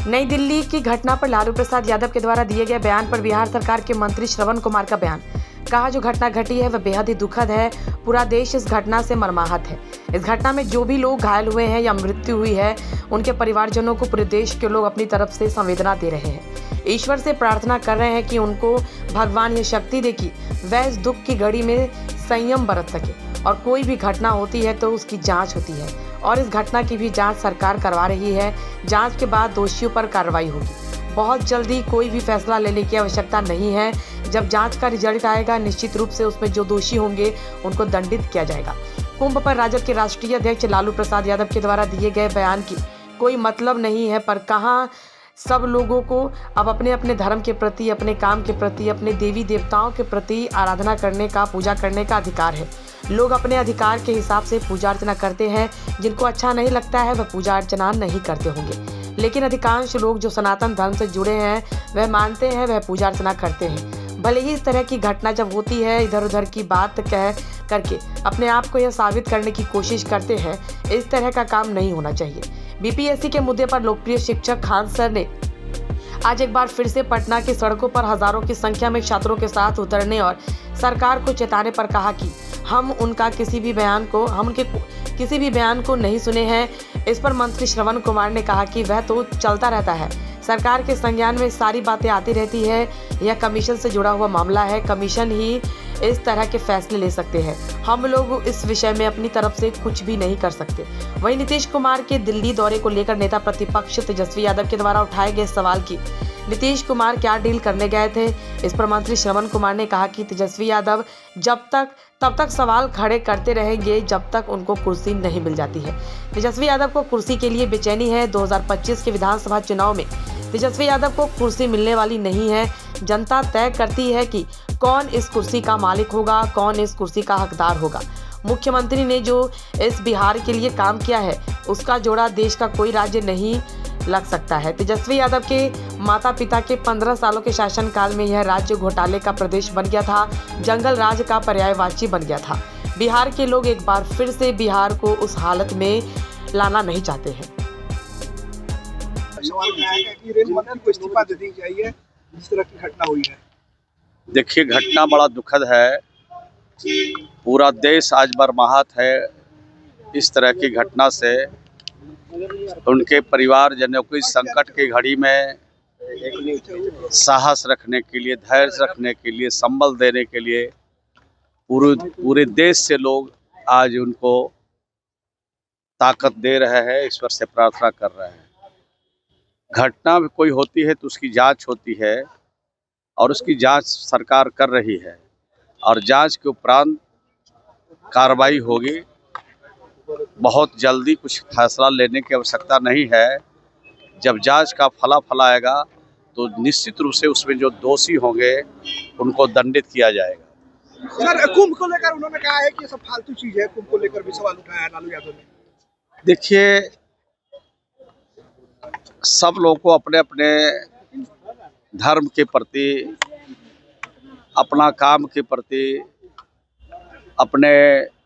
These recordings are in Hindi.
नई दिल्ली की घटना पर लालू प्रसाद यादव के द्वारा दिए गए बयान पर बिहार सरकार के मंत्री श्रवण कुमार का बयान। कहा, जो घटना घटी है वह बेहद ही दुखद है। पूरा देश इस घटना से मर्माहत है। इस घटना में जो भी लोग घायल हुए हैं या मृत्यु हुई है, उनके परिवारजनों को पूरे देश के लोग अपनी तरफ से संवेदना दे रहे हैं। ईश्वर से प्रार्थना कर रहे हैं कि उनको भगवान ये शक्ति दे कि वह इस दुख की घड़ी में संयम बरत सके। और कोई भी घटना होती है तो उसकी जांच होती है और इस घटना की भी जांच सरकार करवा रही है। जांच के बाद दोषियों पर कार्रवाई होगी। बहुत जल्दी कोई भी फैसला लेने की आवश्यकता नहीं है। जब जांच का रिजल्ट आएगा, निश्चित रूप से उसमें जो दोषी होंगे उनको दंडित किया जाएगा। कुंभ पर राजद के राष्ट्रीय अध्यक्ष लालू प्रसाद यादव के द्वारा दिए गए बयान की कोई मतलब नहीं है, पर कहाँ सब लोगों को अब अपने अपने धर्म के प्रति, अपने काम के प्रति, अपने देवी देवताओं के प्रति आराधना करने का, पूजा करने का अधिकार है। लोग अपने अधिकार के हिसाब से पूजा अर्चना करते हैं। जिनको अच्छा नहीं लगता है वह पूजा अर्चना नहीं करते होंगे, लेकिन अधिकांश लोग जो सनातन धर्म से जुड़े हैं वह मानते हैं, वह पूजा अर्चना करते हैं। भले ही इस तरह की घटना जब होती है, इधर उधर की बात कह करके अपने आप को यह साबित करने की कोशिश करते हैं। इस तरह का काम नहीं होना चाहिए। बीपीएससी के मुद्दे पर लोकप्रिय शिक्षक खान सर ने आज एक बार फिर से पटना की सड़कों पर हजारों की संख्या में छात्रों के साथ उतरने और सरकार को चेताने पर कहा कि हम उनके किसी भी बयान को नहीं सुने हैं। इस पर मंत्री श्रवण कुमार ने कहा कि वह तो चलता रहता है, सरकार के संज्ञान में सारी बातें आती रहती है। यह कमीशन से जुड़ा हुआ मामला है, कमीशन ही इस तरह के फैसले ले सकते हैं। हम लोग इस विषय में अपनी तरफ से कुछ भी नहीं कर सकते। वहीं नीतीश कुमार के दिल्ली दौरे को लेकर नेता प्रतिपक्ष तेजस्वी यादव के द्वारा उठाए गए सवाल की नीतीश कुमार क्या डील करने गए थे, इस पर मंत्री श्रवण कुमार ने कहा कि तेजस्वी यादव तब तक सवाल खड़े करते रहेंगे जब तक उनको कुर्सी नहीं मिल जाती है। तेजस्वी यादव को कुर्सी के लिए बेचैनी है। 2025 के विधानसभा चुनाव में तेजस्वी यादव को कुर्सी मिलने वाली नहीं है। जनता तय करती है कि कौन इस कुर्सी का मालिक होगा, कौन इस कुर्सी का हकदार होगा। मुख्यमंत्री ने जो इस बिहार के लिए काम किया है, उसका जोड़ा देश का कोई राज्य नहीं लग सकता है। तेजस्वी यादव के माता पिता के 15 सालों के शासनकाल में यह राज्य घोटाले का प्रदेश बन गया था, जंगल राज का पर्यायवाची बन गया था। बिहार के लोग एक बार फिर से बिहार को उस हालत में लाना नहीं चाहते हैं। इस्तीफा दे दी चाहिए जिस तरह की घटना हुई है। देखिए, घटना बड़ा दुखद है। पूरा देश आज मर्माहत है इस तरह की घटना से। उनके परिवारजनों को इस संकट की घड़ी में साहस रखने के लिए, धैर्य रखने के लिए, संबल देने के लिए पूरे देश से लोग आज उनको ताकत दे रहे हैं, ईश्वर से प्रार्थना कर रहे हैं। घटना भी कोई होती है तो उसकी जांच होती है और उसकी जांच सरकार कर रही है और जांच के उपरांत कार्रवाई होगी। बहुत जल्दी कुछ फैसला लेने की आवश्यकता नहीं है। जब जांच का फलाफल आएगा तो निश्चित रूप से उसमें जो दोषी होंगे उनको दंडित किया जाएगा। सर, कुंभ को लेकर उन्होंने कहा है कि ये सब फालतू चीज है। कुंभ को लेकर भी सवाल उठाया है लालू यादव ने। देखिए, सब लोगों को अपने अपने धर्म के प्रति, अपना काम के प्रति, अपने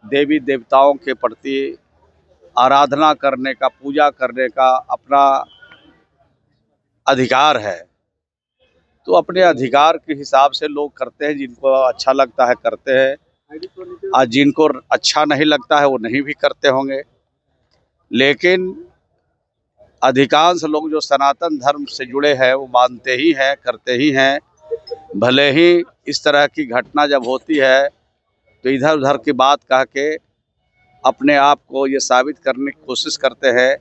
देवी देवताओं के प्रति आराधना करने का, पूजा करने का अपना अधिकार है। तो अपने अधिकार के हिसाब से लोग करते हैं, जिनको अच्छा लगता है करते हैं और जिनको अच्छा नहीं लगता है वो नहीं भी करते होंगे। लेकिन अधिकांश लोग जो सनातन धर्म से जुड़े हैं वो मानते ही हैं, करते ही हैं। भले ही इस तरह की घटना जब होती है तो इधर उधर की बात कह के अपने आप को ये साबित करने की कोशिश करते हैं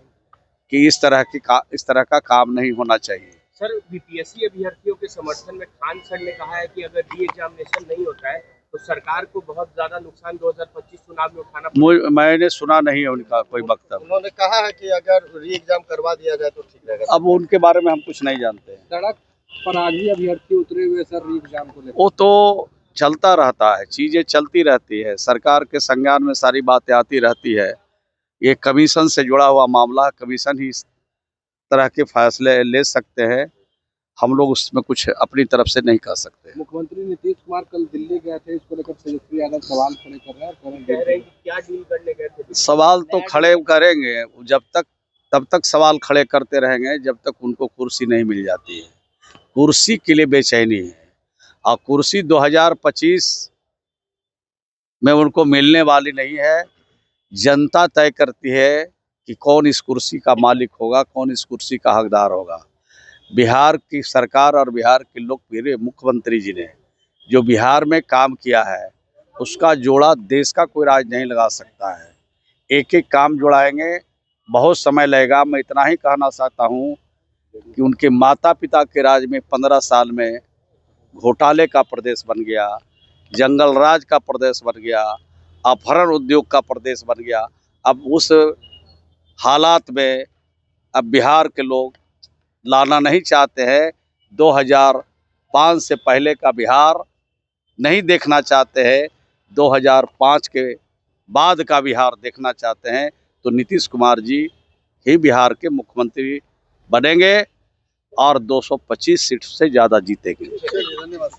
कि इस तरह का काम नहीं होना चाहिए। सर, बीपीएससी अभ्यर्थियों के समर्थन में खान सर ने कहा है कि अगर री एग्जामिनेशन नहीं होता है तो सरकार को बहुत ज्यादा नुकसान 2025 चुनाव में उठाना। मैंने सुना नहीं है उनका कोई वक्तव्य। उन्होंने कहा है कि अगर री एग्जाम करवा दिया जाए तो ठीक रहेगा। अब उनके बारे में हम कुछ नहीं जानते हैं। सड़क पर आज भी अभ्यर्थी उतरे हुए सर री एग्जाम को लेकर। वो तो चलता रहता है, चीज़ें चलती रहती है, सरकार के संज्ञान में सारी बातें आती रहती है। ये कमीशन से जुड़ा हुआ मामला, कमीशन ही इस तरह के फैसले ले सकते हैं। हम लोग उसमें कुछ अपनी तरफ से नहीं कर सकते। मुख्यमंत्री नीतीश कुमार कल दिल्ली गए थे, इसको लेकर तेजस्वी यादव सवाल खड़े कर रहे हैं और कह रहे हैं कि क्या डील करने गए थे। सवाल तो खड़े करेंगे, जब तक तब तक सवाल खड़े करते रहेंगे जब तक उनको कुर्सी नहीं मिल जाती है। कुर्सी के लिए बेचैनी है और कुर्सी 2025 में उनको मिलने वाली नहीं है। जनता तय करती है कि कौन इस कुर्सी का मालिक होगा, कौन इस कुर्सी का हकदार होगा। बिहार की सरकार और बिहार के लोकप्रिय मुख्यमंत्री जी ने जो बिहार में काम किया है उसका जोड़ा देश का कोई राज नहीं लगा सकता है। एक एक काम जोड़ाएंगे, बहुत समय लगेगा। मैं इतना ही कहना चाहता हूँ कि उनके माता पिता के राज में 15 साल में घोटाले का प्रदेश बन गया, जंगल राज का प्रदेश बन गया, अपहरण उद्योग का प्रदेश बन गया। अब उस हालात में अब बिहार के लोग लाना नहीं चाहते हैं। 2005 से पहले का बिहार नहीं देखना चाहते हैं, 2005 के बाद का बिहार देखना चाहते हैं। तो नीतीश कुमार जी ही बिहार के मुख्यमंत्री बनेंगे और 225 सीट से ज़्यादा जीतेंगे। धन्यवाद।